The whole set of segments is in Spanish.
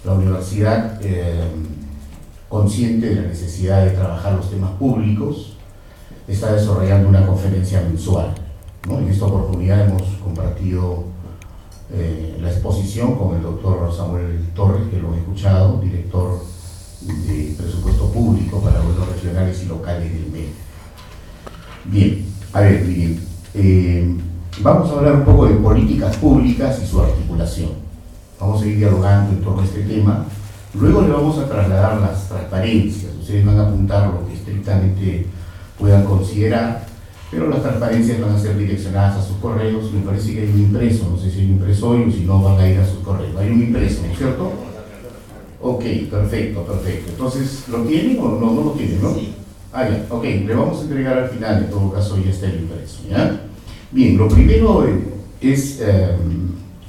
la universidad, consciente de la necesidad de trabajar los temas públicos, está desarrollando una conferencia mensual, ¿no? En esta oportunidad hemos compartido la exposición con el doctor Samuel Torres, que lo he escuchado, director de presupuesto público para gobiernos regionales y locales del MED. Bien, a ver, Miguel, vamos a hablar un poco de políticas públicas y su articulación. Vamos a ir dialogando en torno a este tema. Luego le vamos a trasladar las transparencias. Ustedes van a apuntar lo que estrictamente puedan considerar, pero las transparencias van a ser direccionadas a sus correos. Me parece que hay un impreso, no sé si hay un impreso hoy o si no van a ir a sus correos. Hay un impreso, ¿no es cierto? Ok, perfecto, perfecto. Entonces, ¿lo tienen o no lo tienen, no? Sí. Ah, ya, ok, le vamos a entregar al final, en todo caso ya está el impreso, ¿ya? Bien, lo primero es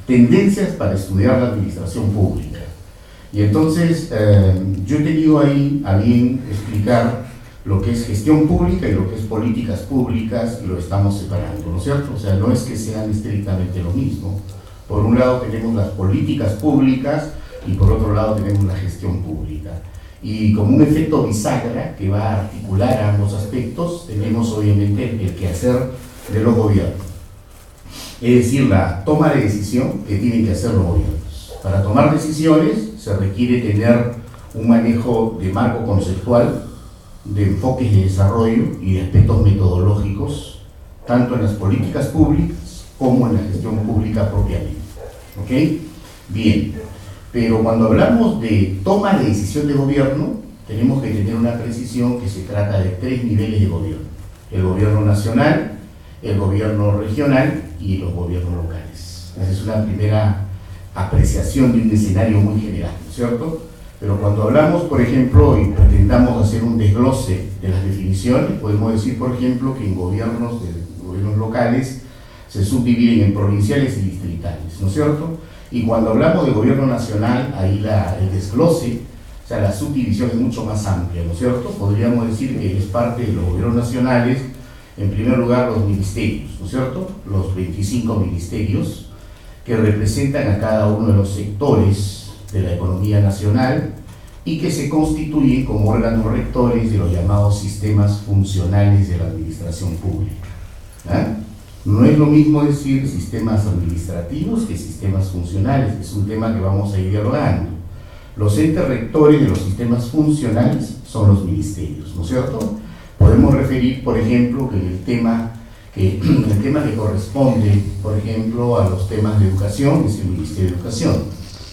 tendencias para estudiar la administración pública. Y entonces, yo he tenido ahí a bien explicar lo que es gestión pública y lo que es políticas públicas, y lo estamos separando, ¿no es cierto? O sea, no es que sean estrictamente lo mismo. Por un lado tenemos las políticas públicas y por otro lado tenemos la gestión pública. Y como un efecto bisagra que va a articular ambos aspectos, tenemos obviamente el quehacer de los gobiernos. Es decir, la toma de decisión que tienen que hacer los gobiernos. Para tomar decisiones se requiere tener un manejo de marco conceptual, de enfoques de desarrollo y de aspectos metodológicos, tanto en las políticas públicas como en la gestión pública propiamente. ¿Ok? Bien, pero cuando hablamos de toma de decisión de gobierno, tenemos que tener una precisión que se trata de 3 niveles de gobierno: el gobierno nacional, el gobierno regional y los gobiernos locales. Esa es una primera apreciación de un escenario muy general, ¿no es cierto? Pero cuando hablamos, por ejemplo, y pretendamos hacer un desglose de las definiciones, podemos decir, por ejemplo, que en gobiernos locales se subdividen en provinciales y distritales, ¿no es cierto? Y cuando hablamos de gobierno nacional, ahí el desglose, o sea, la subdivisión es mucho más amplia, ¿no es cierto? Podríamos decir que es parte de los gobiernos nacionales, en primer lugar, los ministerios, ¿no es cierto? Los 25 ministerios que representan a cada uno de los sectores de la economía nacional y que se constituyen como órganos rectores de los llamados sistemas funcionales de la administración pública. No es lo mismo decir sistemas administrativos que sistemas funcionales, es un tema que vamos a ir dialogando. Los entes rectores de los sistemas funcionales son los ministerios, ¿no es cierto? Podemos referir, por ejemplo, que el tema que corresponde, por ejemplo, a los temas de educación es el Ministerio de Educación.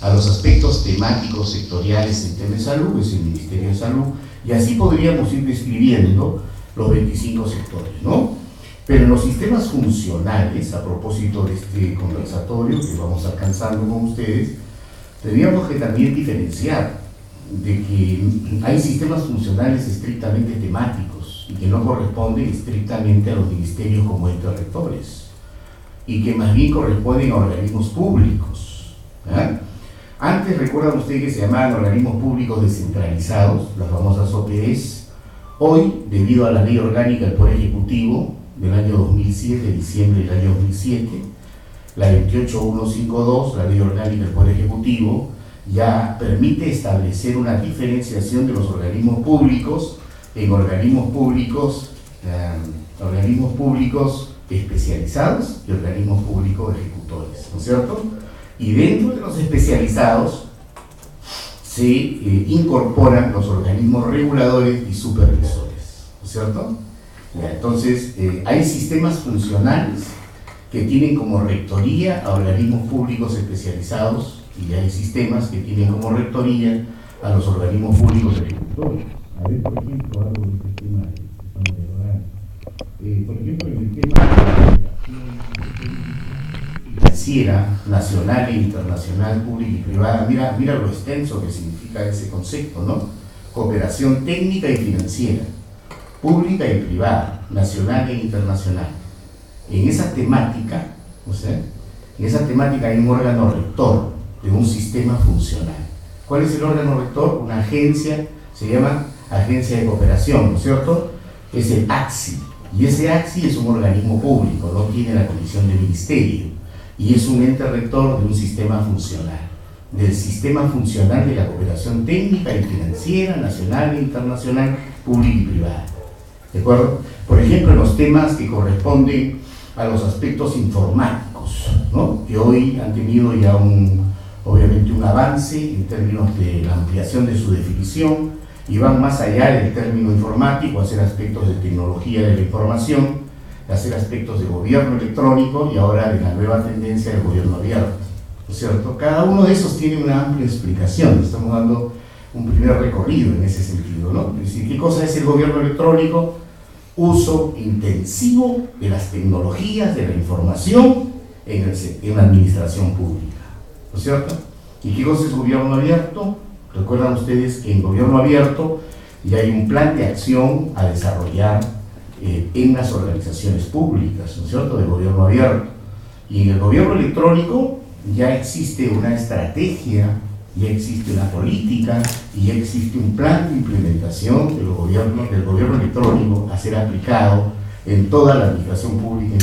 A los aspectos temáticos sectoriales en tema de salud es el Ministerio de Salud, y así podríamos ir describiendo los 25 sectores, ¿no? Pero en los sistemas funcionales, a propósito de este conversatorio que vamos alcanzando con ustedes, tendríamos que también diferenciar de que hay sistemas funcionales estrictamente temáticos y que no corresponden estrictamente a los ministerios como entes rectores, y que más bien corresponden a organismos públicos. Antes, recuerdan ustedes que se llamaban organismos públicos descentralizados, las famosas OPDs. Hoy, debido a la Ley Orgánica del Poder Ejecutivo del año 2007, diciembre del año 2007, la 28152, la Ley Orgánica del Poder Ejecutivo, ya permite establecer una diferenciación de los organismos públicos en organismos públicos especializados y organismos públicos ejecutores, ¿no es cierto? Y dentro de los especializados se incorporan los organismos reguladores y supervisores, ¿no es cierto? Ya, entonces, hay sistemas funcionales que tienen como rectoría a organismos públicos especializados, y hay sistemas que tienen como rectoría a los organismos públicos ejecutores. A ver, por ejemplo, algo de este tema que estamos hablando. Por ejemplo, en el tema de financiera, nacional e internacional, pública y privada, mira lo extenso que significa ese concepto, ¿no? Cooperación técnica y financiera, pública y privada, nacional e internacional. En esa temática, o sea, en esa temática hay un órgano rector de un sistema funcional. ¿Cuál es el órgano rector? Una agencia, se llama Agencia de Cooperación, ¿no es cierto? Es el ACSI, y ese ACSI es un organismo público, no tiene la condición de ministerio, y es un ente rector de un sistema funcional, del sistema funcional de la cooperación técnica y financiera, nacional e internacional, pública y privada. ¿De acuerdo? Por ejemplo, en los temas que corresponden a los aspectos informáticos, ¿no?, que hoy han tenido ya obviamente un avance en términos de la ampliación de su definición y van más allá del término informático, a hacer aspectos de tecnología de la información, a hacer aspectos de gobierno electrónico y ahora de la nueva tendencia del gobierno abierto, ¿no es cierto? Cada uno de esos tiene una amplia explicación, estamos dando un primer recorrido en ese sentido, ¿no? Es decir, ¿qué cosa es el gobierno electrónico? Uso intensivo de las tecnologías de la información en la administración pública, ¿no es cierto? ¿Y qué cosa es gobierno abierto? Recuerdan ustedes que en gobierno abierto ya hay un plan de acción a desarrollar en las organizaciones públicas, ¿no es cierto?, de gobierno abierto. Y en el gobierno electrónico ya existe una estrategia, ya existe una política y ya existe un plan de implementación del gobierno electrónico a ser aplicado en toda la administración pública